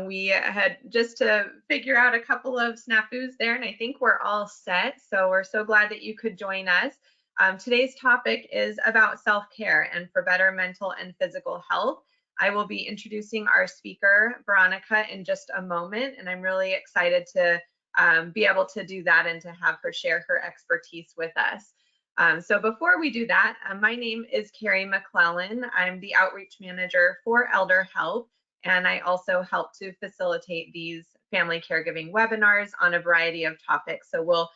We had just to figure out a couple of snafus there, and I think we're all set. So we're so glad that you could join us. Today's topic is about self-care and for better mental and physical health. I will be introducing our speaker, Veronica, in just a moment, and I'm really excited to be able to do that and to have her share her expertise with us. So before we do that, my name is Carrie McClellan. I'm the Outreach Manager for Elder Help, and I also help to facilitate these family caregiving webinars on a variety of topics. So we'll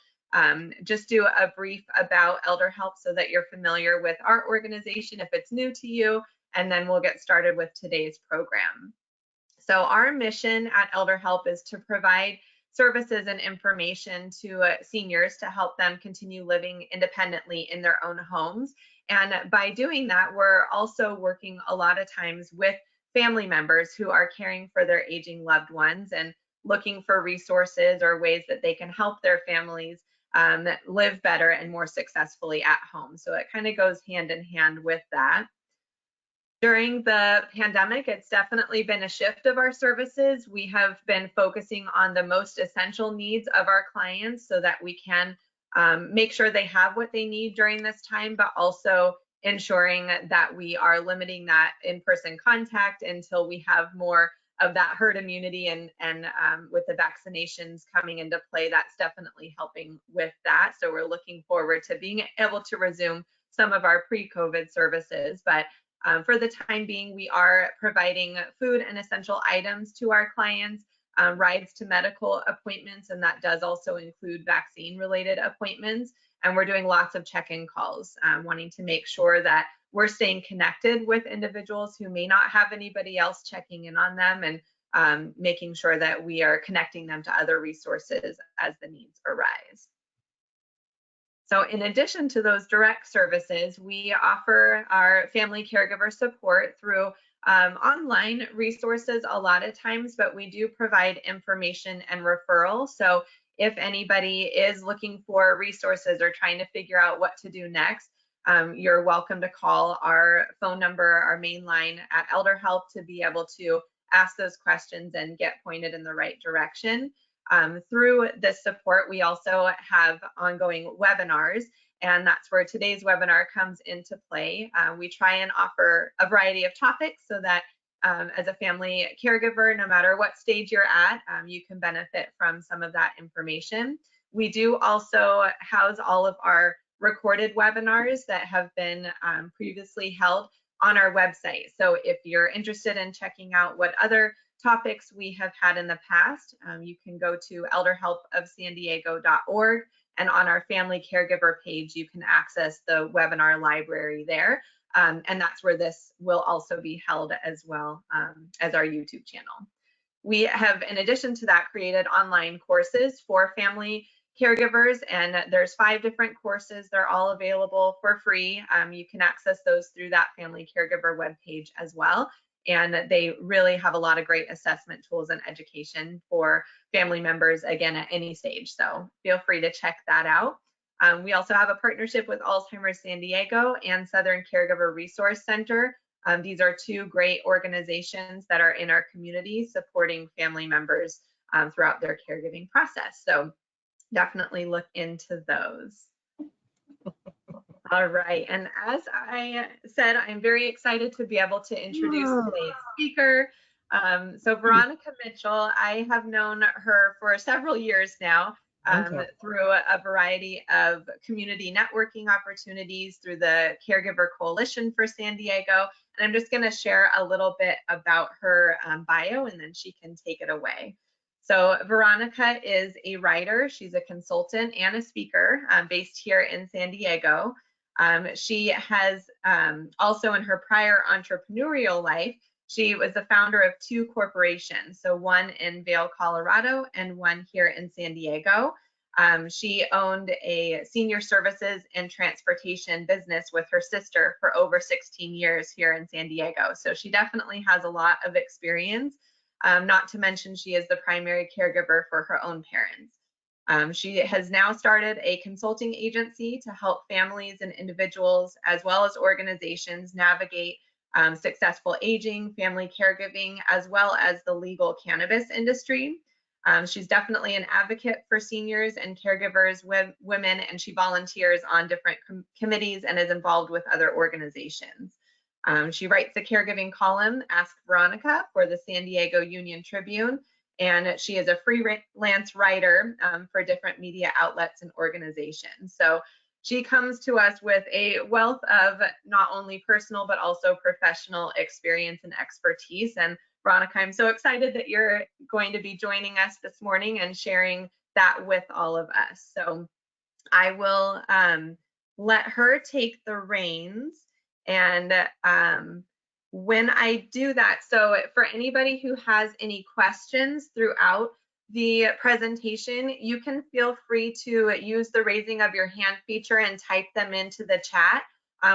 just do a brief about Elder Help so that you're familiar with our organization if it's new to you, and then we'll get started with today's program. So our mission at Elder Help is to provide services and information to seniors to help them continue living independently in their own homes. And by doing that, we're also working a lot of times with family members who are caring for their aging loved ones and looking for resources or ways that they can help their families live better and more successfully at home. So it kind of goes hand in hand with that. During the pandemic, it's definitely been a shift of our services. We have been focusing on the most essential needs of our clients so that we can make sure they have what they need during this time, but also ensuring that we are limiting that in-person contact until we have more of that herd immunity, and with the vaccinations coming into play, that's definitely helping with that. So we're looking forward to being able to resume some of our pre-COVID services, but for the time being, we are providing food and essential items to our clients, rides to medical appointments, and that does also include vaccine-related appointments. And we're doing lots of check-in calls, wanting to make sure that we're staying connected with individuals who may not have anybody else checking in on them, and making sure that we are connecting them to other resources as the needs arise. So in addition to those direct services, we offer our family caregiver support through online resources a lot of times, but we do provide information and referral. So if anybody is looking for resources or trying to figure out what to do next, you're welcome to call our phone number, our main line at Elder Help, to be able to ask those questions and get pointed in the right direction. Through this support, we also have ongoing webinars, and that's where today's webinar comes into play. We try and offer a variety of topics so that as a family caregiver, no matter what stage you're at, you can benefit from some of that information. We do also house all of our recorded webinars that have been previously held on our website. So if you're interested in checking out what other topics we have had in the past, you can go to elderhelpofsandiego.org, and on our family caregiver page, you can access the webinar library there. And that's where this will also be held as well as our YouTube channel. We have, in addition to that, created online courses for family caregivers, and there's 5 different courses. They're all available for free. You can access those through that family caregiver webpage as well. And they really have a lot of great assessment tools and education for family members, again, at any stage. So feel free to check that out. We also have a partnership with Alzheimer's San Diego and Southern Caregiver Resource Center. These are 2 great organizations that are in our community supporting family members throughout their caregiving process. So definitely look into those. All right, and as I said, I'm very excited to be able to introduce today's speaker. So Veronica Mitchell, I have known her for several years now through a variety of community networking opportunities through the Caregiver Coalition for San Diego. And I'm just going to share a little bit about her bio, and then she can take it away. So Veronica is a writer, she's a consultant and a speaker based here in San Diego. She has also, in her prior entrepreneurial life, she was the founder of 2 corporations, so one in Vail, Colorado, and one here in San Diego. She owned a senior services and transportation business with her sister for over 16 years here in San Diego. So she definitely has a lot of experience, not to mention she is the primary caregiver for her own parents. She has now started a consulting agency to help families and individuals, as well as organizations, navigate successful aging, family caregiving, as well as the legal cannabis industry. She's definitely an advocate for seniors and caregivers with women, and she volunteers on different committees and is involved with other organizations. She writes the caregiving column, Ask Veronica, for the San Diego Union Tribune, and she is a freelance writer for different media outlets and organizations. So she comes to us with a wealth of not only personal but also professional experience and expertise. And Veronica, I'm so excited that you're going to be joining us this morning and sharing that with all of us. So I will let her take the reins. And when I do that, so for anybody who has any questions throughout the presentation, you can feel free to use the raising of your hand feature and type them into the chat.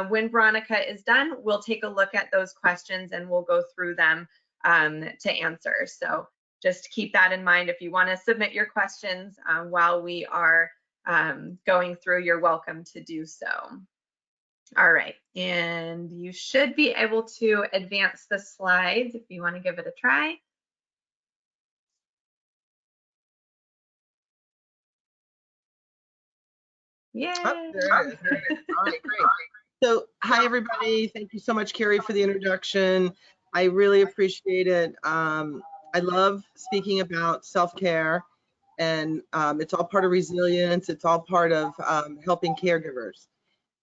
When Veronica is done, we'll take a look at those questions and we'll go through them to answer. So just keep that in mind. If you want to submit your questions while we are going through, you're welcome to do so. All right, and you should be able to advance the slides if you want to give it a try. Yay! Oh, there it is. All right, great. So, hi everybody. Thank you so much, Carrie, for the introduction. I really appreciate it. I love speaking about self-care, and it's all part of resilience. It's all part of helping caregivers.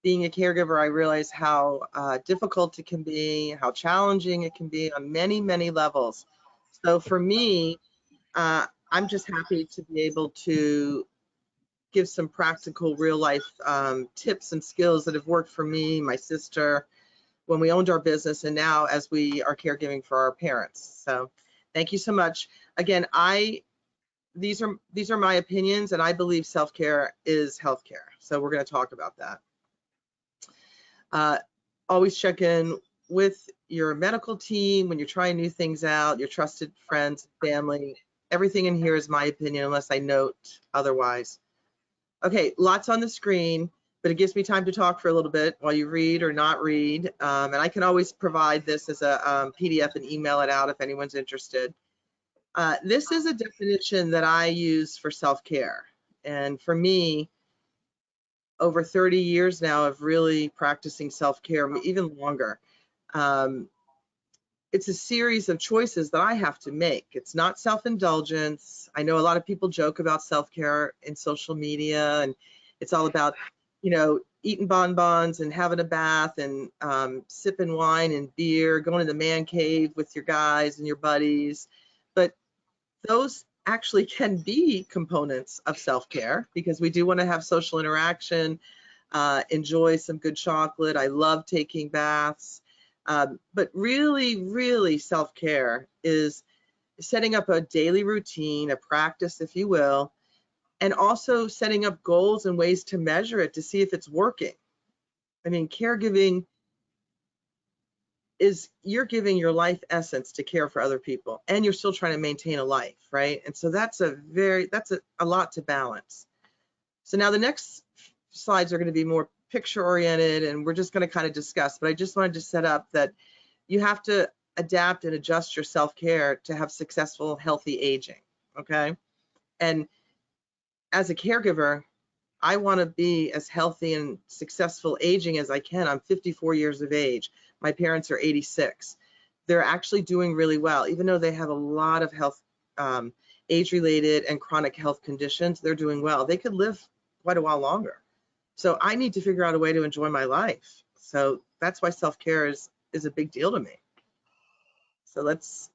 Being a caregiver, I realize how difficult it can be, how challenging it can be on many, many levels. So for me, I'm just happy to be able to give some practical real life tips and skills that have worked for me, my sister, when we owned our business, and now as we are caregiving for our parents. So thank you so much. Again, these are my opinions, and I believe self-care is healthcare. So we're going to talk about that. Always check in with your medical team when you're trying new things out, your trusted friends, family. Everything in here is my opinion unless I note otherwise. Okay, lots on the screen, but it gives me time to talk for a little bit while you read or not read. And I can always provide this as a PDF and email it out if anyone's interested. This is a definition that I use for self-care. And for me, over 30 years now of really practicing self-care, even longer. It's a series of choices that I have to make. It's not self-indulgence. I know a lot of people joke about self-care in social media, and it's all about, you know, eating bonbons and having a bath and sipping wine and beer, going to the man cave with your guys and your buddies. But those actually can be components of self-care because we do want to have social interaction, enjoy some good chocolate. I love taking baths. But really, really self-care is setting up a daily routine, a practice, if you will, and also setting up goals and ways to measure it to see if it's working. I mean, caregiving is you're giving your life essence to care for other people, and you're still trying to maintain a life, right? And so that's a lot to balance. So now the next slides are going to be more picture oriented, and we're just going to kind of discuss, but I just wanted to set up that you have to adapt and adjust your self-care to have successful, healthy aging, okay? And as a caregiver, I want to be as healthy and successful aging as I can. I'm 54 years of age. My parents are 86. They're actually doing really well, even though they have a lot of health, age-related and chronic health conditions. They're doing well. They could live quite a while longer. So I need to figure out a way to enjoy my life. So that's why self-care is a big deal to me. So let's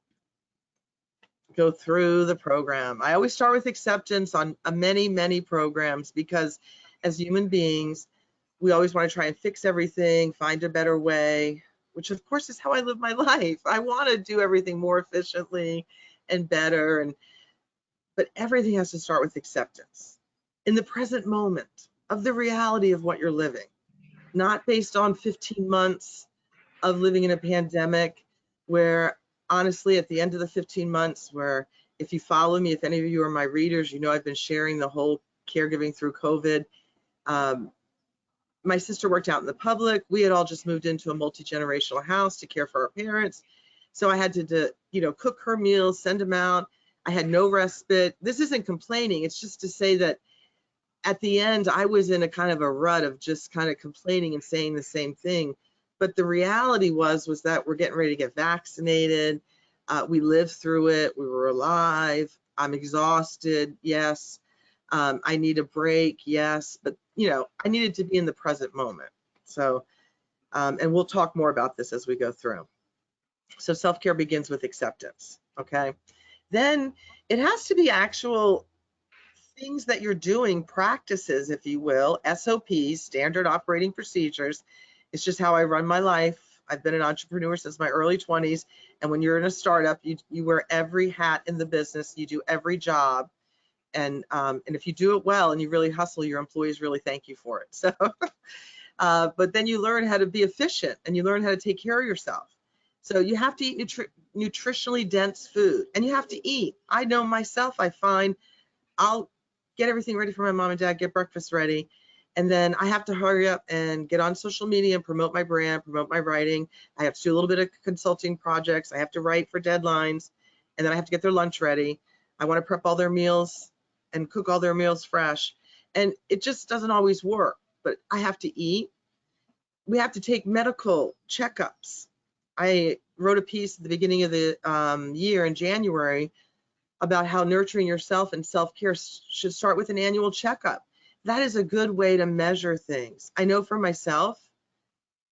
go through the program. I always start with acceptance on many, many programs because as human beings, we always want to try and fix everything, find a better way, which of course is how I live my life. I want to do everything more efficiently and better, but everything has to start with acceptance in the present moment of the reality of what you're living, not based on 15 months of living in a pandemic where honestly at the end of the 15 months where if you follow me, if any of you are my readers, you know I've been sharing the whole caregiving through COVID. My sister worked out in the public. We had all just moved into a multi-generational house to care for our parents. So I had to, cook her meals, send them out. I had no respite. This isn't complaining. It's just to say that at the end, I was in a kind of a rut of just kind of complaining and saying the same thing. But the reality was that we're getting ready to get vaccinated. We lived through it. We were alive. I'm exhausted. Yes. I need a break. Yes. But, I needed to be in the present moment. So, and we'll talk more about this as we go through. So self-care begins with acceptance. Okay. Then it has to be actual things that you're doing, practices, if you will, SOPs, standard operating procedures. It's just how I run my life. I've been an entrepreneur since my early 20s. And when you're in a startup, you wear every hat in the business, you do every job. And if you do it well and you really hustle, your employees really thank you for it. So, but then you learn how to be efficient and you learn how to take care of yourself. So you have to eat nutritionally dense food, and you have to eat. I know myself, I find I'll get everything ready for my mom and dad, get breakfast ready, and then I have to hurry up and get on social media and promote my brand, promote my writing. I have to do a little bit of consulting projects. I have to write for deadlines, and then I have to get their lunch ready. I want to prep all their meals and cook all their meals fresh, and it just doesn't always work, but I have to eat. We have to take medical checkups. I wrote a piece at the beginning of the year in January about how nurturing yourself and self-care should start with an annual checkup. That is a good way to measure things. I know for myself,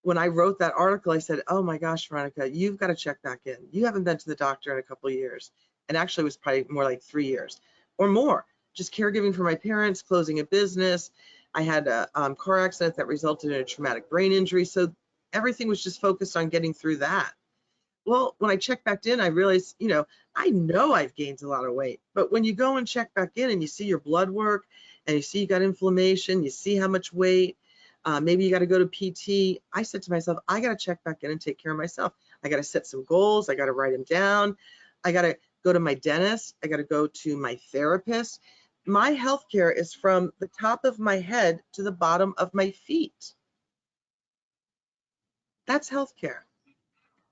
when I wrote that article, I said, oh my gosh, Veronica, you've got to check back in. You haven't been to the doctor in a couple of years. And actually it was probably more like 3 years or more. Just caregiving for my parents, closing a business. I had a car accident that resulted in a traumatic brain injury. So everything was just focused on getting through that. Well, when I checked back in, I realized, I know I've gained a lot of weight, but when you go and check back in and you see your blood work and you see you got inflammation, you see how much weight, maybe you got to go to PT. I said to myself, I got to check back in and take care of myself. I got to set some goals. I got to write them down. I got to go to my dentist. I got to go to my therapist. My healthcare is from the top of my head to the bottom of my feet. That's healthcare.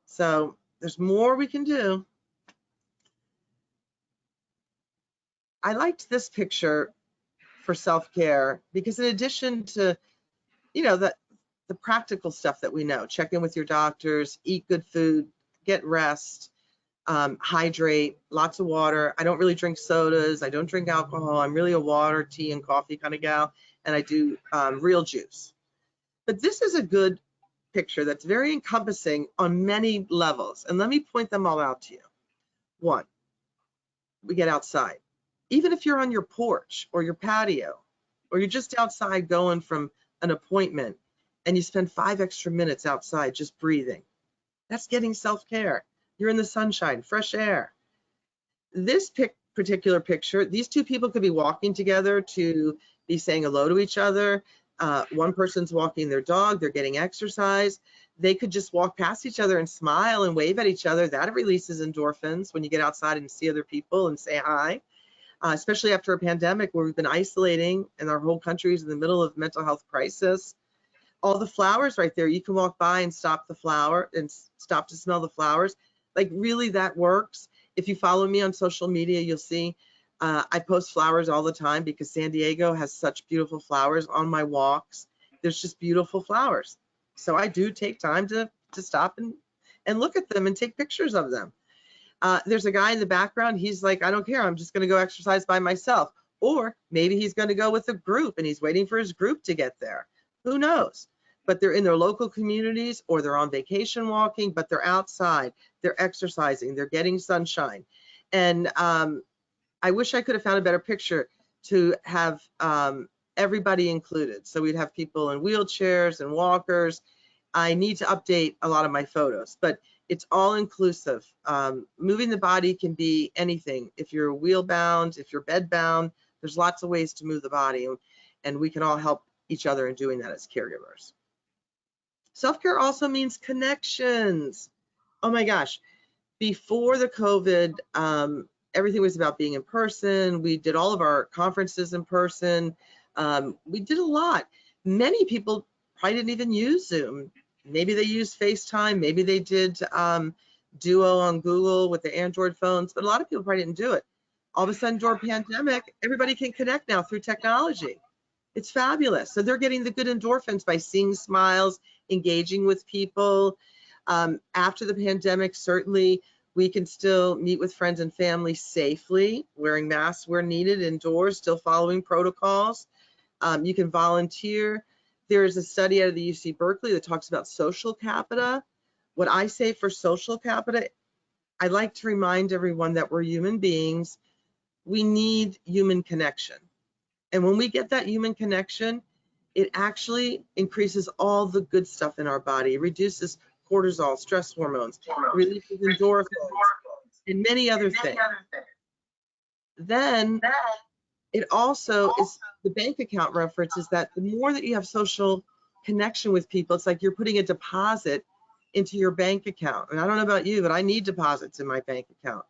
So there's more we can do. I liked this picture for self-care because in addition to, the practical stuff that we know, check in with your doctors, eat good food, get rest, hydrate, lots of water. I don't really drink sodas. I don't drink alcohol. I'm really a water, tea, and coffee kind of gal, and I do real juice. But this is a good picture that's very encompassing on many levels. And let me point them all out to you. One, we get outside. Even if you're on your porch or your patio, or you're just outside going from an appointment and you spend 5 extra minutes outside just breathing, that's getting self-care. You're in the sunshine, fresh air. This particular picture, these two people could be walking together to be saying hello to each other. One person's walking their dog, they're getting exercise. They could just walk past each other and smile and wave at each other. That releases endorphins when you get outside and see other people and say hi. Especially after a pandemic where we've been isolating and our whole country is in the middle of mental health crisis. All the flowers right there, you can walk by and stop the flower and stop to smell the flowers. Like really that works. If you follow me on social media, you'll see I post flowers all the time because San Diego has such beautiful flowers on my walks. There's just beautiful flowers. So I do take time to stop and look at them and take pictures of them. There's a guy in the background. He's like, I don't care. I'm just going to go exercise by myself. Or maybe he's going to go with a group and he's waiting for his group to get there. Who knows? But they're in their local communities or they're on vacation walking, but they're outside. They're exercising. They're getting sunshine. And I wish I could have found a better picture to have everybody included. So we'd have people in wheelchairs and walkers. I need to update a lot of my photos, but it's all inclusive. Moving the body can be anything. If you're wheel bound, if you're bed bound, there's lots of ways to move the body, and we can all help each other in doing that as caregivers. Self-care also means connections. Oh my gosh, before the COVID, everything was about being in person. We did all of our conferences in person. We did a lot. Many people probably didn't even use Zoom. Maybe they used FaceTime. Maybe they did Duo on Google with the Android phones, but a lot of people probably didn't do it. All of a sudden, during pandemic, everybody can connect now through technology. It's fabulous. So they're getting the good endorphins by seeing smiles, engaging with people. After the pandemic, certainly we can still meet with friends and family safely, wearing masks where needed indoors, still following protocols. You can volunteer. There is a study out of the UC Berkeley that talks about social capita. What I say for social capita, I like to remind everyone that we're human beings. We need human connection. And when we get that human connection, it actually increases all the good stuff in our body. It reduces cortisol, stress hormones, releases endorphins, and many other things. Then it also is, the bank account reference is that the more that you have social connection with people, it's like you're putting a deposit into your bank account. And I don't know about you, but I need deposits in my bank account.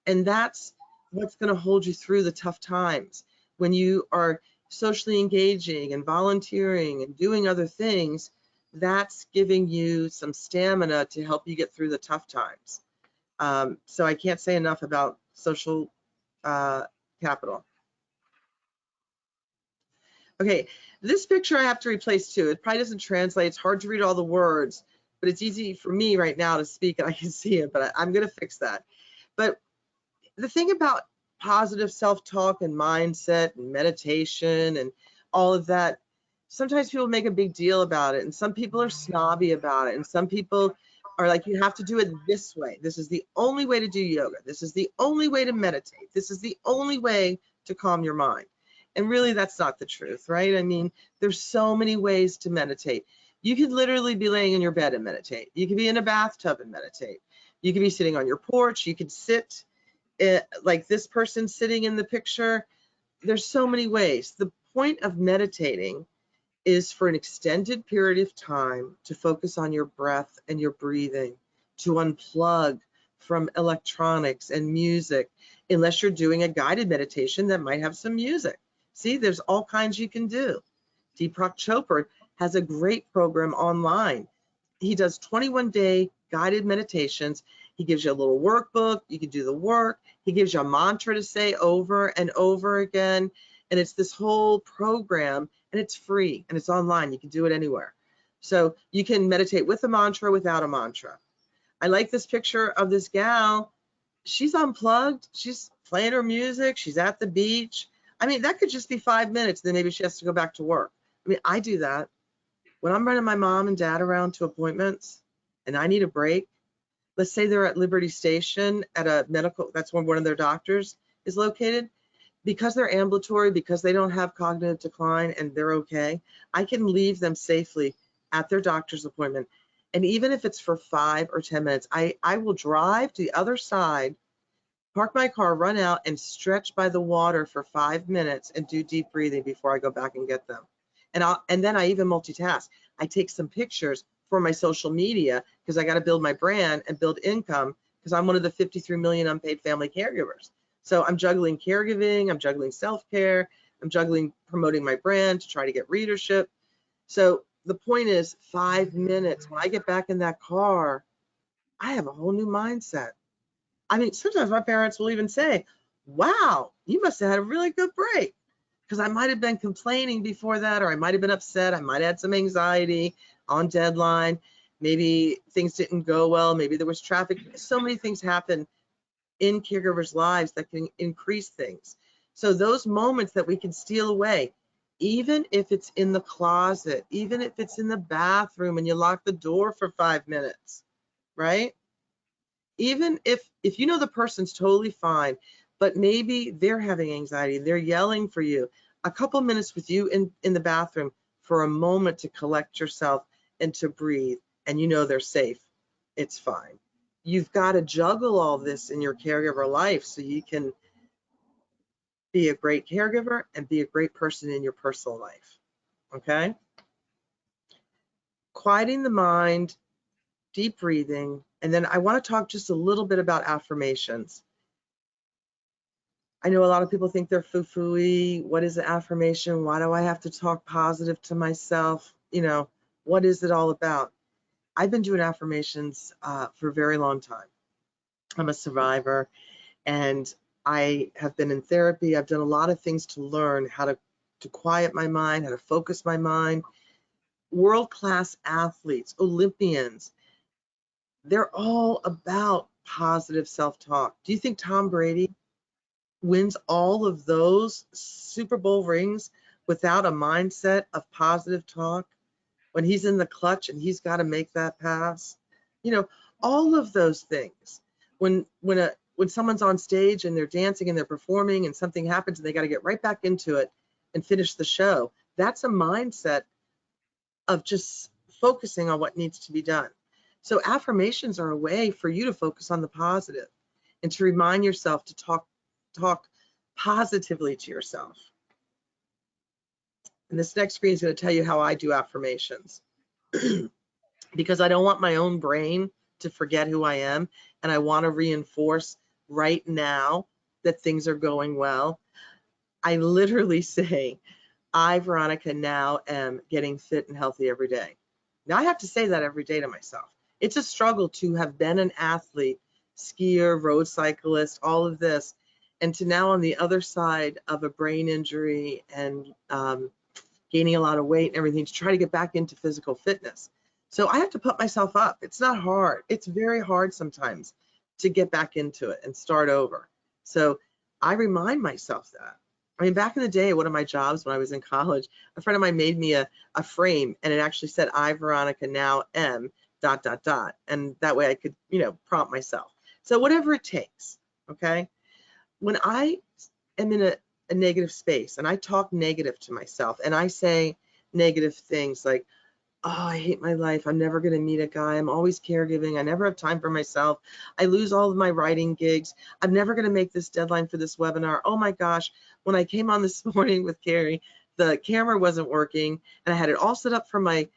And that's what's going to hold you through the tough times. When you are socially engaging and volunteering and doing other things, that's giving you some stamina to help you get through the tough times. So I can't say enough about social capital. Okay, this picture I have to replace too. It probably doesn't translate. It's hard to read all the words, but it's easy for me right now to speak and I can see it, but I'm going to fix that. But the thing about positive self-talk and mindset and meditation and all of that, sometimes people make a big deal about it, and some people are snobby about it, and some people are like, you have to do it this way. This is the only way to do yoga. This is the only way to meditate. This is the only way to calm your mind. And really, that's not the truth, right? I mean, there's so many ways to meditate. You could literally be laying in your bed and meditate. You could be in a bathtub and meditate. You could be sitting on your porch. You could sit like this person sitting in the picture. There's so many ways. The point of meditating is for an extended period of time to focus on your breath and your breathing, to unplug from electronics and music, unless you're doing a guided meditation that might have some music. See, there's all kinds you can do. Deepak Chopra has a great program online. He does 21-day guided meditations. He gives you a little workbook. You can do the work. He gives you a mantra to say over and over again. And it's this whole program, and it's free, and it's online. You can do it anywhere. So you can meditate with a mantra, without a mantra. I like this picture of this gal. She's unplugged. She's playing her music. She's at the beach. I mean, that could just be 5 minutes. Then maybe she has to go back to work. I mean, I do that. When I'm running my mom and dad around to appointments and I need a break, let's say they're at Liberty Station at a medical, that's where one of their doctors is located. Because they're ambulatory, because they don't have cognitive decline and they're okay, I can leave them safely at their doctor's appointment. And even if it's for 5 or 10 minutes, I will drive to the other side, park my car, run out and stretch by the water for 5 minutes and do deep breathing before I go back and get them. And then I even multitask. I take some pictures for my social media because I got to build my brand and build income because I'm one of the 53 million unpaid family caregivers. So I'm juggling caregiving, I'm juggling self-care, I'm juggling promoting my brand to try to get readership. So the point is 5 minutes. When I get back in that car, I have a whole new mindset. I mean, sometimes my parents will even say, wow, you must have had a really good break. Because I might have been complaining before that, or I might have been upset. I might have had some anxiety on deadline. Maybe things didn't go well. Maybe there was traffic. So many things happen in caregivers' lives that can increase things. So those moments that we can steal away, even if it's in the closet, even if it's in the bathroom and you lock the door for 5 minutes, right? Even if you know the person's totally fine, but maybe they're having anxiety, they're yelling for you, a couple minutes with you in the bathroom for a moment to collect yourself and to breathe, and you know they're safe, it's fine. You've got to juggle all this in your caregiver life so you can be a great caregiver and be a great person in your personal life, okay? Quieting the mind, deep breathing, and then I want to talk just a little bit about affirmations. I know a lot of people think they're foo-foo-y. What is an affirmation? Why do I have to talk positive to myself? You know, What is it all about? I've been doing affirmations for a very long time. I'm a survivor, and I have been in therapy. I've done a lot of things to learn how to quiet my mind, how to focus my mind. World-class athletes, Olympians, they're all about positive self-talk. Do you think Tom Brady wins all of those Super Bowl rings without a mindset of positive talk? When he's in the clutch and he's got to make that pass, you know, all of those things. When someone's on stage and they're dancing and they're performing and something happens and they got to get right back into it and finish the show, that's a mindset of just focusing on what needs to be done. So affirmations are a way for you to focus on the positive and to remind yourself to talk positively to yourself. And this next screen is going to tell you how I do affirmations. Because I don't want my own brain to forget who I am, and I want to reinforce right now that things are going well. I literally say, I, Veronica, now am getting fit and healthy every day. Now I have to say that every day to myself. It's a struggle to have been an athlete, skier, road cyclist, all of this, and to now on the other side of a brain injury and gaining a lot of weight and everything, to try to get back into physical fitness. So I have to put myself up. It's not hard. It's very hard sometimes to get back into it and start over. So I remind myself that. I mean, back in the day, one of my jobs when I was in college, a friend of mine made me a frame, and it actually said, I, Veronica, now am ... And that way I could, prompt myself. So whatever it takes, okay? When I am in a negative space and I talk negative to myself and I say negative things like, oh, I hate my life. I'm never going to meet a guy. I'm always caregiving. I never have time for myself. I lose all of my writing gigs. I'm never going to make this deadline for this webinar. Oh my gosh. When I came on this morning with Carrie, the camera wasn't working and I had it all set up for my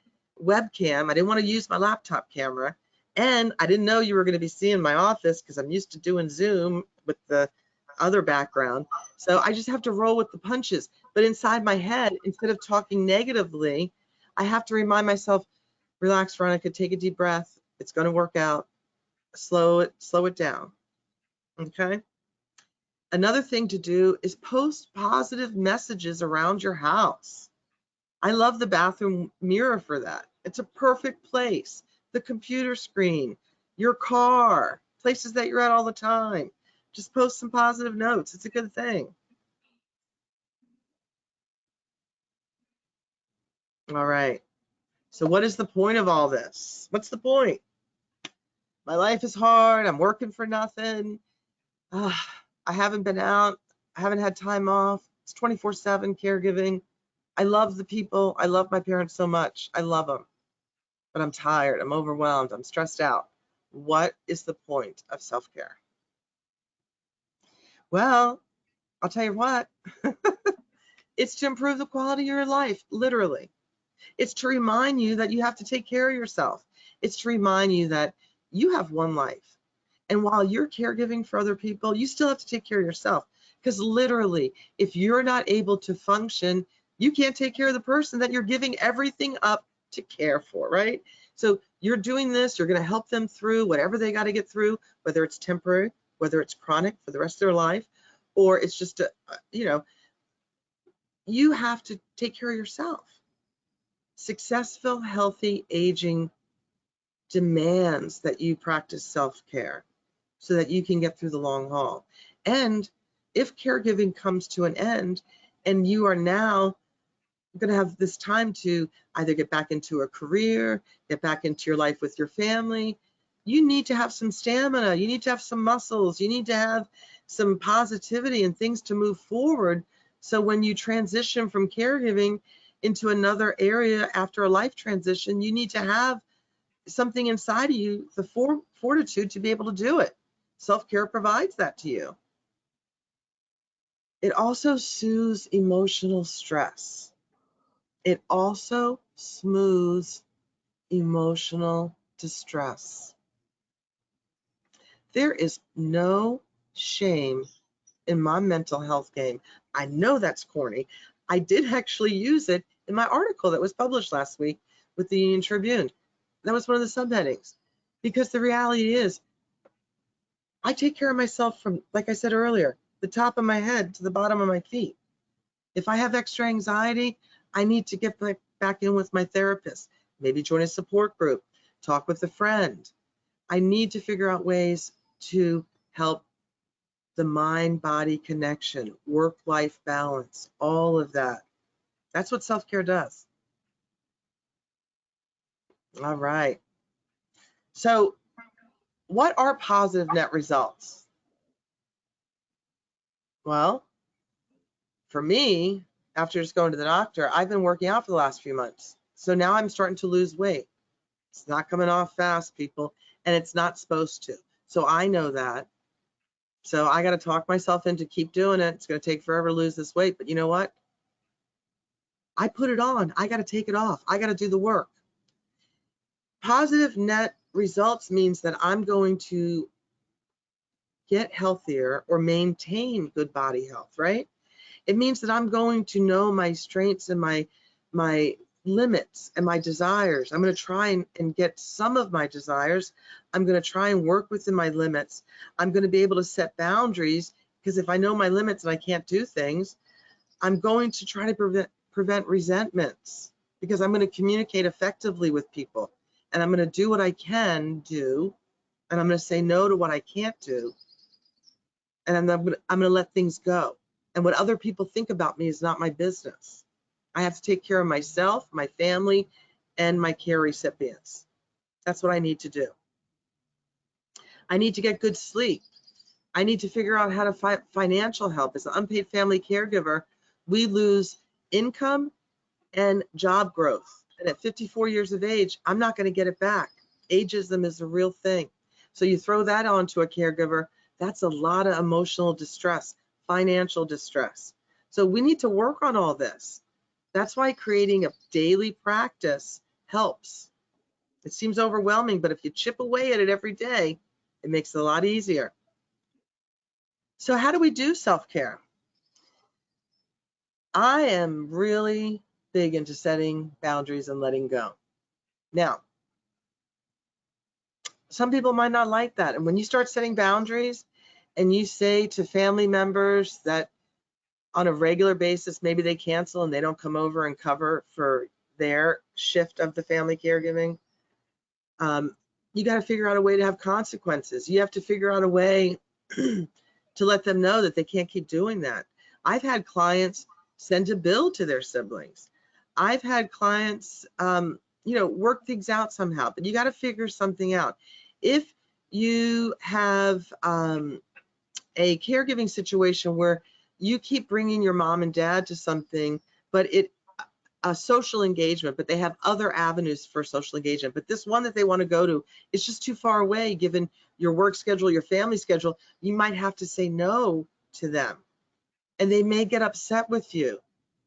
webcam. I didn't want to use my laptop camera. And I didn't know you were going to be seeing my office because I'm used to doing Zoom with the other background. So I just have to roll with the punches. But inside my head, instead of talking negatively, I have to remind myself, relax, Veronica, take a deep breath. It's going to work out. Slow it down. Okay. Another thing to do is post positive messages around your house. I love the bathroom mirror for that. It's a perfect place. The computer screen, your car, places that you're at all the time. Just post some positive notes. It's a good thing. All right. So what is the point of all this? What's the point? My life is hard. I'm working for nothing. I haven't been out. I haven't had time off. It's 24/7 caregiving. I love the people. I love my parents so much. I love them. But I'm tired. I'm overwhelmed. I'm stressed out. What is the point of self-care? Well, I'll tell you what. It's to improve the quality of your life, literally. It's to remind you that you have to take care of yourself. It's to remind you that you have one life. And while you're caregiving for other people, you still have to take care of yourself. Because literally, if you're not able to function, you can't take care of the person that you're giving everything up to care for, right? So you're doing this, you're going to help them through whatever they got to get through, whether it's temporary, whether it's chronic for the rest of their life, or it's just, you have to take care of yourself. Successful, healthy aging demands that you practice self-care so that you can get through the long haul. And if caregiving comes to an end and you are now going to have this time to either get back into a career, get back into your life with your family, you need to have some stamina, you need to have some muscles, you need to have some positivity and things to move forward. So when you transition from caregiving into another area after a life transition, you need to have something inside of you, the fortitude to be able to do it. Self-care provides that to you. It also soothes emotional stress. It also smooths emotional distress. There is no shame in my mental health game. I know that's corny. I did actually use it in my article that was published last week with the Union Tribune. That was one of the subheadings. Because the reality is, I take care of myself from, like I said earlier, the top of my head to the bottom of my feet. If I have extra anxiety, I need to get back in with my therapist, maybe join a support group, talk with a friend. I need to figure out ways to help the mind-body connection, work-life balance, all of that. That's what self-care does. All right. So what are positive net results? Well, for me, after just going to the doctor, I've been working out for the last few months. So now I'm starting to lose weight. It's not coming off fast, people, and it's not supposed to. So I know that. So I got to talk myself into keep doing it. It's going to take forever to lose this weight. But you know what? I put it on. I got to take it off. I got to do the work. Positive net results means that I'm going to get healthier or maintain good body health, right? It means that I'm going to know my strengths and my limits and my desires. I'm going to try and get some of my desires. I'm going to try and work within my limits. I'm going to be able to set boundaries, because if I know my limits and I can't do things, I'm going to try to prevent resentments, because I'm going to communicate effectively with people, and I'm going to do what I can do, and I'm going to say no to what I can't do, and I'm going to let things go. And what other people think about me is not my business. I have to take care of myself, my family, and my care recipients. That's what I need to do. I need to get good sleep. I need to figure out how to find financial help. As an unpaid family caregiver, we lose income and job growth. And at 54 years of age, I'm not going to get it back. Ageism is a real thing. So you throw that onto a caregiver, that's a lot of emotional distress, financial distress. So we need to work on all this. That's why creating a daily practice helps. It seems overwhelming, but if you chip away at it every day, it makes it a lot easier. So how do we do self-care? I am really big into setting boundaries and letting go. Now, some people might not like that. And when you start setting boundaries and you say to family members that on a regular basis, maybe they cancel and they don't come over and cover for their shift of the family caregiving, you got to figure out a way to have consequences. You have to figure out a way to let them know that they can't keep doing that. I've had clients send a bill to their siblings. I've had clients, work things out somehow, but you got to figure something out. If you have a caregiving situation where you keep bringing your mom and dad to something, but a social engagement, but they have other avenues for social engagement, but this one that they want to go to is just too far away given your work schedule, your family schedule, you might have to say no to them. And they may get upset with you.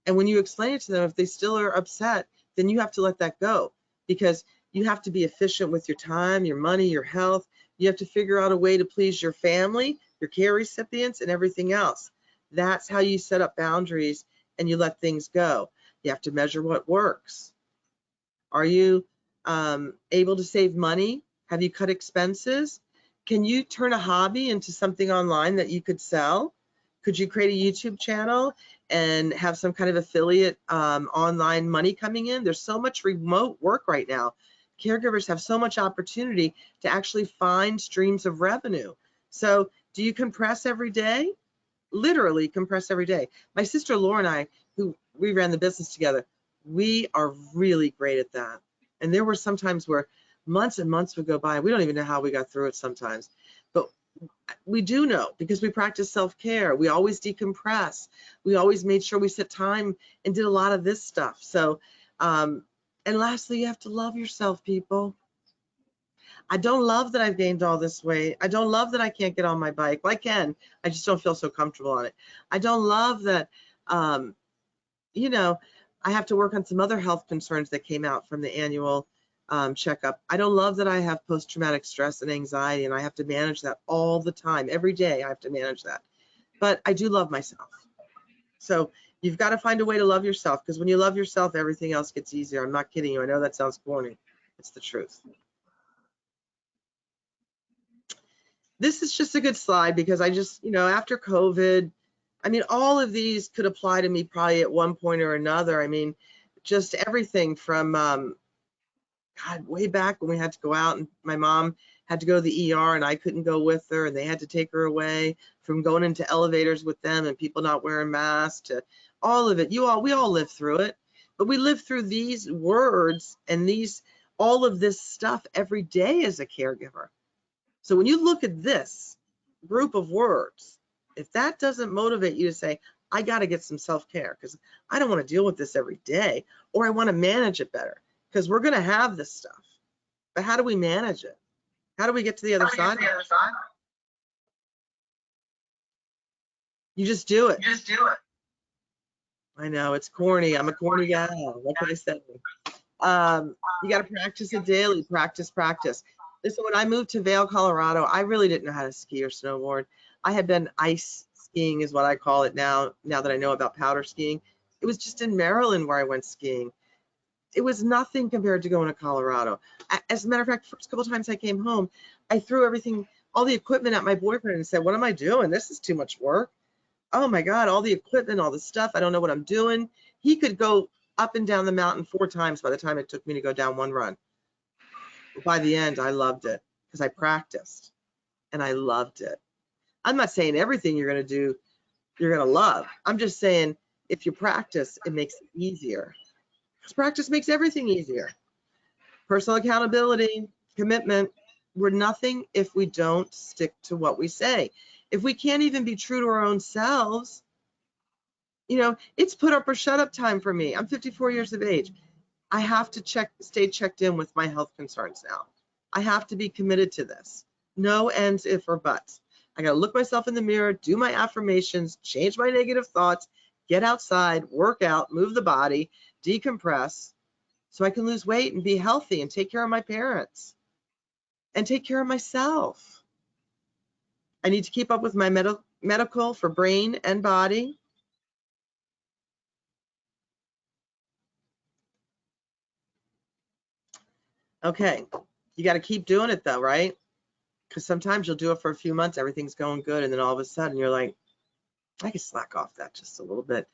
And when you explain it to them, if they still are upset, then you have to let that go, because you have to be efficient with your time, your money, your health. You have to figure out a way to please your family, your care recipients, and everything else. That's how you set up boundaries and you let things go. You have to measure what works. Are you able to save money? Have you cut expenses? Can you turn a hobby into something online that you could sell? Could you create a YouTube channel and have some kind of affiliate online money coming in? There's so much remote work right now. Caregivers have so much opportunity to actually find streams of revenue. So do you compress every day? Literally compress every day. My sister Laura and I, who we ran the business together, we are really great at that. And there were some times where months and months would go by. We don't even know how we got through it sometimes. But we do know, because we practice self-care. We always decompress. We always made sure we set time and did a lot of this stuff. So, and lastly, you have to love yourself, people. I don't love that I've gained all this weight. I don't love that I can't get on my bike. Well, I can. I just don't feel so comfortable on it. I don't love that, I have to work on some other health concerns that came out from the annual checkup. I don't love that I have post-traumatic stress and anxiety, and I have to manage that all the time. Every day I have to manage that. But I do love myself. So You've got to find a way to love yourself, because when you love yourself, everything else gets easier. I'm not kidding you. I know that sounds corny. It's the truth. This is just a good slide because I just, after COVID, I mean, all of these could apply to me probably at one point or another. I mean, just everything from, God, way back when we had to go out and my mom had to go to the ER and I couldn't go with her and they had to take her away, from going into elevators with them and people not wearing masks, to all of it. We all lived through it, but we lived through these words and all of this stuff every day as a caregiver. So when you look at this group of words, if that doesn't motivate you to say, I got to get some self-care because I don't want to deal with this every day, or I want to manage it better, because we're going to have this stuff. But how do we manage it? How do we get to the other side? You just do it. I know, it's corny. I'm a corny guy. What can I say? You got to practice it daily. Practice. Listen, when I moved to Vail, Colorado, I really didn't know how to ski or snowboard. I had been ice skiing is what I call it now that I know about powder skiing. It was just in Maryland where I went skiing. It was nothing compared to going to Colorado. As a matter of fact, the first couple of times I came home, I threw everything, all the equipment at my boyfriend and said, what am I doing? This is too much work. Oh my God, all the equipment, all the stuff. I don't know what I'm doing. He could go up and down the mountain 4 times by the time it took me to go down one run. By the end, I loved it because I practiced and I loved it. I'm not saying everything you're going to do, you're going to love. I'm just saying if you practice, it makes it easier. Because practice makes everything easier. Personal accountability, commitment. We're nothing if we don't stick to what we say. If we can't even be true to our own selves, it's put up or shut up time for me. I'm 54 years of age. I have to stay checked in with my health concerns now. I have to be committed to this. No ands, if, or buts. I got to look myself in the mirror, do my affirmations, change my negative thoughts, get outside, work out, move the body, decompress, so I can lose weight and be healthy and take care of my parents and take care of myself. I need to keep up with my medical for brain and body. Okay, you got to keep doing it though, right? Because sometimes you'll do it for a few months, everything's going good, and then all of a sudden you're like, I can slack off that just a little bit.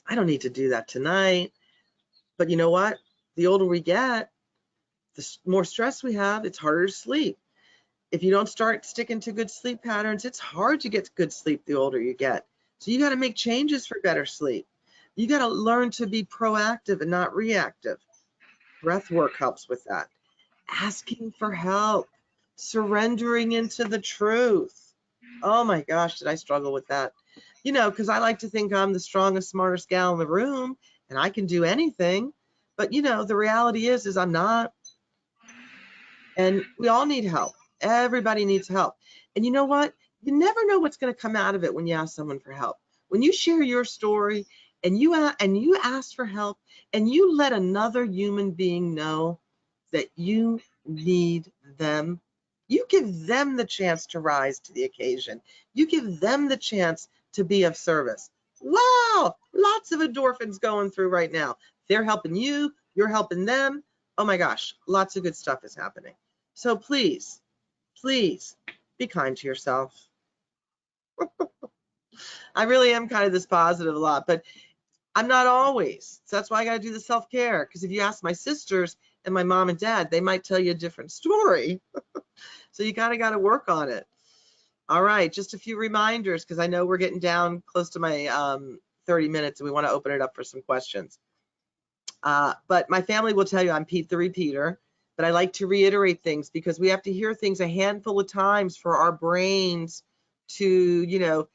I don't need to do that tonight. But you know what? The older we get, the more stress we have, it's harder to sleep. If you don't start sticking to good sleep patterns, it's hard to get good sleep the older you get. So you got to make changes for better sleep. You got to learn to be proactive and not reactive. Breath work helps with that. Asking for help, surrendering into the truth. Oh my gosh, did I struggle with that? Because I like to think I'm the strongest, smartest gal in the room and I can do anything. But the reality is I'm not. And we all need help. Everybody needs help. And you know what? You never know what's going to come out of it when you ask someone for help. When you share your story and you ask for help and you let another human being know that you need them, you give them the chance to rise to the occasion. You give them the chance to be of service. Wow, lots of endorphins going through right now. They're helping you, you're helping them. Oh my gosh, lots of good stuff is happening. So please, please be kind to yourself. I really am kind of this positive a lot, but I'm not always. So that's why I got to do the self-care. Because if you ask my sisters and my mom and dad, they might tell you a different story. So you got to work on it. All right, just a few reminders because I know we're getting down close to my 30 minutes and we want to open it up for some questions. But my family will tell you I'm Pete the Repeater, but I like to reiterate things because we have to hear things a handful of times for our brains to, to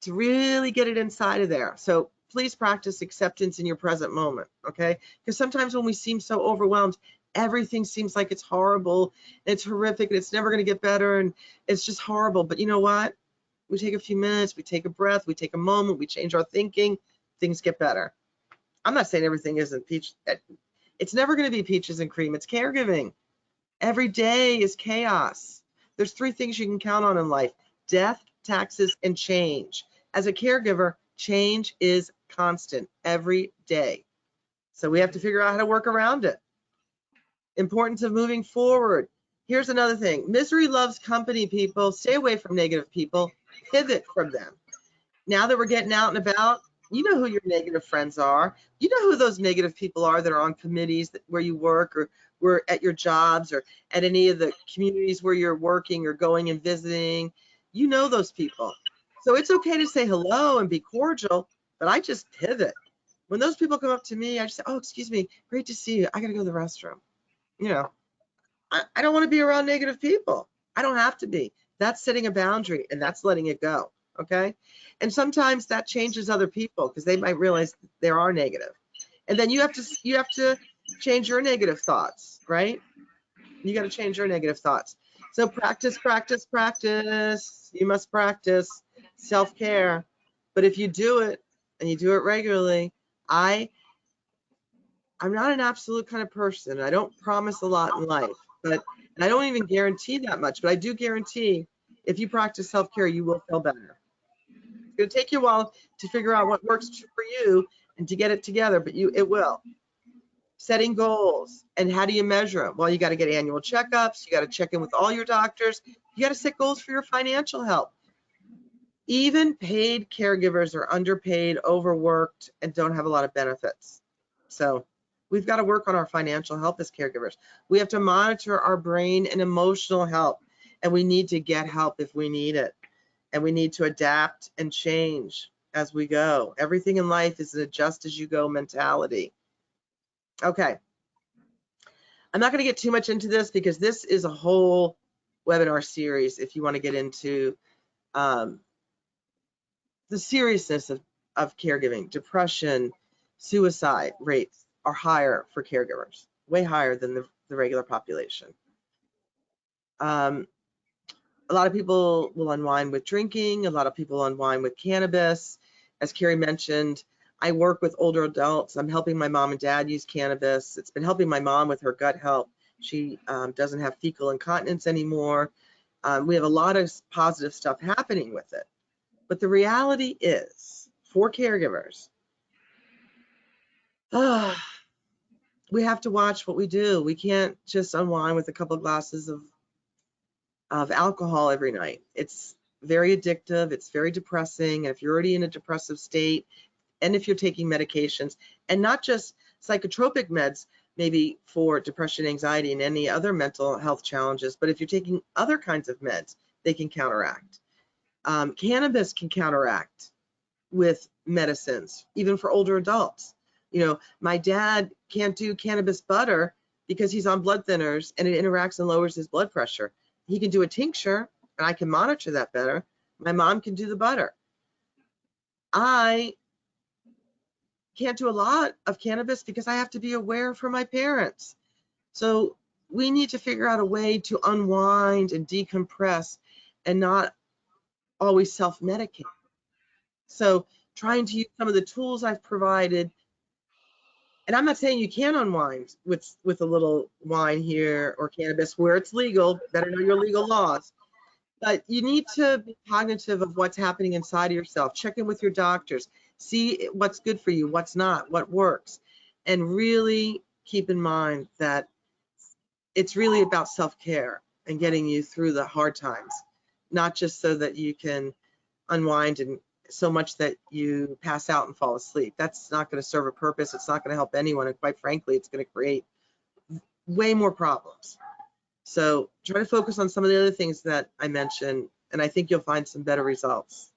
really get it inside of there. So please practice acceptance in your present moment, okay? Because sometimes when we seem so overwhelmed, everything seems like it's horrible, it's horrific, and it's never going to get better, and it's just horrible. But you know what? We take a few minutes, we take a breath, we take a moment, we change our thinking, things get better. I'm not saying everything isn't peach. It's never going to be peaches and cream. It's caregiving. Every day is chaos. There's 3 things you can count on in life: death, taxes, and change. As a caregiver, change is constant every day. So we have to figure out how to work around it. Importance of moving forward. Here's another thing. Misery loves company, people. Stay away from negative people. Pivot from them. Now that we're getting out and about, you know who your negative friends are. You know who those negative people are that are on committees where you work, or were at your jobs, or at any of the communities where you're working or going and visiting. You know those people. So it's okay to say hello and be cordial, but I just pivot. When those people come up to me, I just say, oh, excuse me, great to see you. I got to go to the restroom. You know, I don't want to be around negative people. I don't have to be. That's setting a boundary, and that's letting it go. Okay. And sometimes that changes other people because they might realize there are negative. And then you have to change your negative thoughts, right? You got to change your negative thoughts. So practice, practice, practice. You must practice self-care. But if you do it and you do it regularly, I'm not an absolute kind of person. I don't promise a lot in life, but and I don't even guarantee that much, but I do guarantee if you practice self-care, you will feel better. It's going to take you a while to figure out what works for you and to get it together, but it will. Setting goals, and how do you measure them? Well, you got to get annual checkups. You got to check in with all your doctors. You got to set goals for your financial health. Even paid caregivers are underpaid, overworked, and don't have a lot of benefits. So we've got to work on our financial health as caregivers. We have to monitor our brain and emotional health, and we need to get help if we need it. And we need to adapt and change as we go. Everything in life is an adjust as you go mentality. Okay. I'm not going to get too much into this because this is a whole webinar series if you want to get into the seriousness of caregiving. Depression, suicide rates are higher for caregivers, way higher than the regular population. A lot of people will unwind with drinking. A lot of people unwind with cannabis. As Carrie mentioned, I work with older adults. I'm helping my mom and dad use cannabis. It's been helping my mom with her gut health. She doesn't have fecal incontinence anymore. We have a lot of positive stuff happening with it. But the reality is, for caregivers, we have to watch what we do. We can't just unwind with a couple of glasses of alcohol every night. It's very addictive. It's very depressing. And if you're already in a depressive state, and if you're taking medications, and not just psychotropic meds, maybe for depression, anxiety, and any other mental health challenges, but if you're taking other kinds of meds, they can counteract. Cannabis can counteract with medicines, even for older adults. You know, my dad can't do cannabis butter because he's on blood thinners and it interacts and lowers his blood pressure. He can do a tincture and I can monitor that better. My mom can do the butter. I can't do a lot of cannabis because I have to be aware for my parents. So we need to figure out a way to unwind and decompress and not always self-medicate. So trying to use some of the tools I've provided, and I'm not saying you can't unwind with a little wine here or cannabis where it's legal, better know your legal laws. But you need to be cognitive of what's happening inside of yourself. Check in with your doctors. See what's good for you, what's not, what works. And really keep in mind that it's really about self-care and getting you through the hard times, not just so that you can unwind and so much that you pass out and fall asleep. That's not going to serve a purpose. It's not going to help anyone. And quite frankly, it's going to create way more problems. So try to focus on some of the other things that I mentioned, and I think you'll find some better results.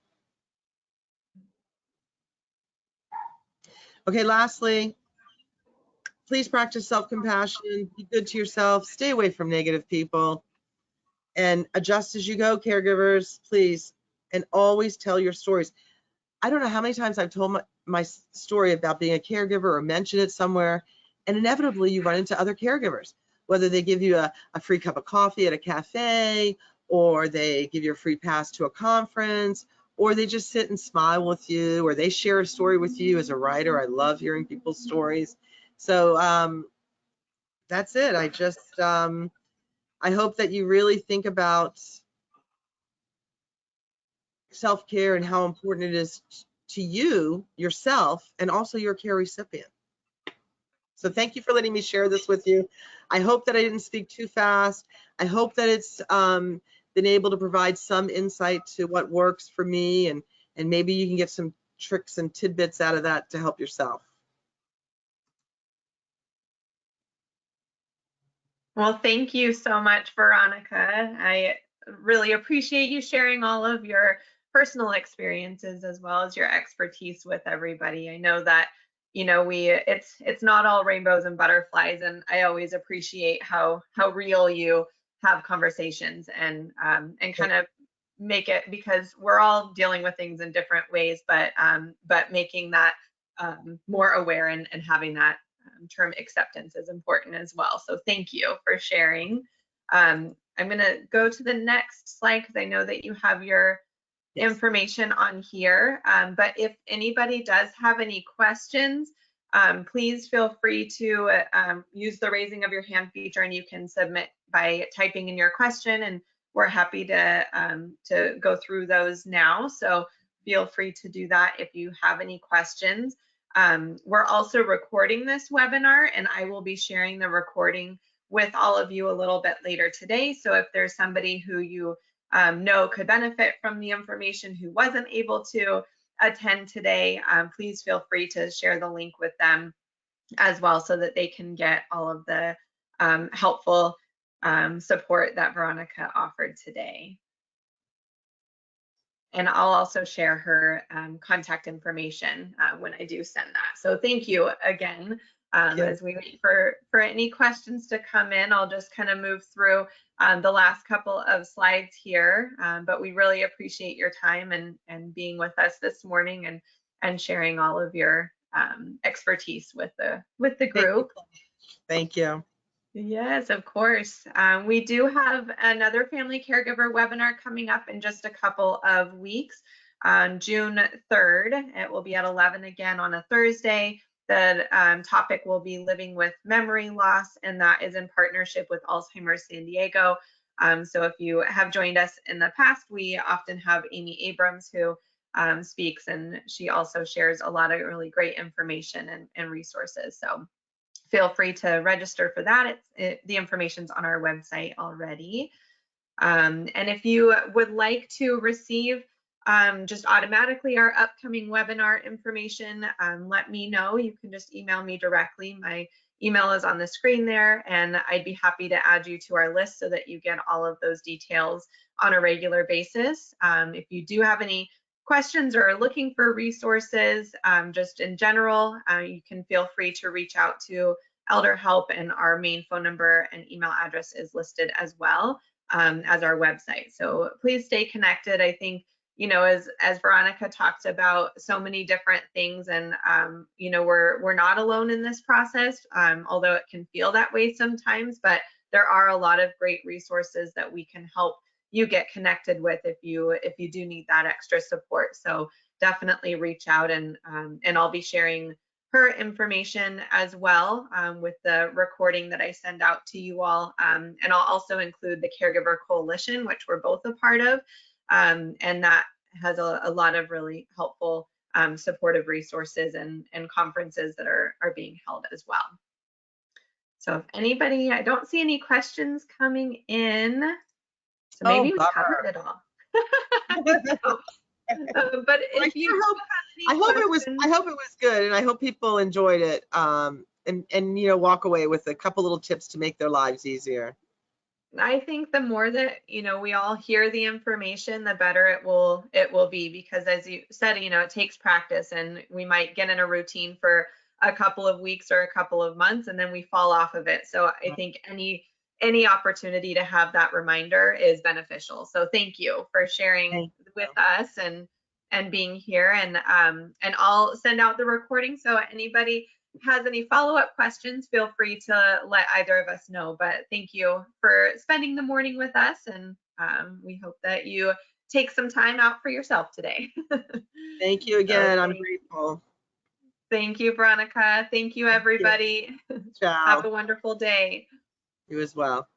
Okay, lastly, please practice self-compassion. Be good to yourself. Stay away from negative people. And adjust as you go, caregivers, please. And always tell your stories. I don't know how many times I've told my story about being a caregiver or mentioned it somewhere, and inevitably you run into other caregivers, whether they give you a free cup of coffee at a cafe, or they give you a free pass to a conference, or they just sit and smile with you, or they share a story with you. As a writer, I love hearing people's stories. So that's it. I hope that you really think about self-care and how important it is to you, yourself, and also your care recipient. So thank you for letting me share this with you. I hope that I didn't speak too fast. I hope that it's been able to provide some insight to what works for me, and maybe you can get some tricks and tidbits out of that to help yourself. Well, thank you so much, Veronica. I really appreciate you sharing all of your personal experiences as well as your expertise with everybody. I know that, you know, it's not all rainbows and butterflies, and I always appreciate how real you have conversations and kind of make it, because we're all dealing with things in different ways, but making that more aware and having that term acceptance is important as well. So thank you for sharing. I'm going to go to the next slide because I know that you have your information on here. But if anybody does have any questions, please feel free to use the raising of your hand feature, and you can submit by typing in your question, and we're happy to go through those now. So feel free to do that if you have any questions. We're also recording this webinar, and I will be sharing the recording with all of you a little bit later today. So if there's somebody who you know could benefit from the information who wasn't able to attend today, please feel free to share the link with them as well so that they can get all of the helpful support that Veronica offered today. And I'll also share her contact information when I do send that. So thank you again. As we wait for any questions to come in, I'll just kind of move through the last couple of slides here. But we really appreciate your time and being with us this morning and sharing all of your expertise with the group. Thank you. Yes, of course. We do have another family caregiver webinar coming up in just a couple of weeks on June 3rd. It will be at 11 again on a Thursday. The topic will be living with memory loss, and that is in partnership with Alzheimer's San Diego. So if you have joined us in the past, we often have Amy Abrams who speaks, and she also shares a lot of really great information and resources. So feel free to register for that. The information's on our website already. And if you would like to receive just automatically our upcoming webinar information, let me know. You can just email me directly. My email is on the screen there, and I'd be happy to add you to our list so that you get all of those details on a regular basis. If you do have any questions or are looking for resources, just in general, you can feel free to reach out to Elder Help, and our main phone number and email address is listed as well as our website. So please stay connected. I think, you know, as Veronica talked about so many different things, and you know, we're not alone in this process, although it can feel that way sometimes, but there are a lot of great resources that we can help you get connected with if you do need that extra support. So definitely reach out, and I'll be sharing her information as well with the recording that I send out to you all. And I'll also include the Caregiver Coalition, which we're both a part of, and that has a lot of really helpful supportive resources and conferences that are being held as well. So if anybody, I don't see any questions coming in. So maybe we covered it all. But if you I hope it was good, and I hope people enjoyed it, and you know, walk away with a couple little tips to make their lives easier. I think the more that, you know, we all hear the information, the better it will be, because as you said, you know, it takes practice, and we might get in a routine for a couple of weeks or a couple of months, and then we fall off of it. So I think any opportunity to have that reminder is beneficial. So thank you for sharing with us and being here, and I'll send out the recording. So anybody has any follow-up questions, feel free to let either of us know. But thank you for spending the morning with us, and we hope that you take some time out for yourself today. Thank you again. I'm grateful. Thank you, Veronica. Thank you, everybody. Ciao. Have a wonderful day. You as well.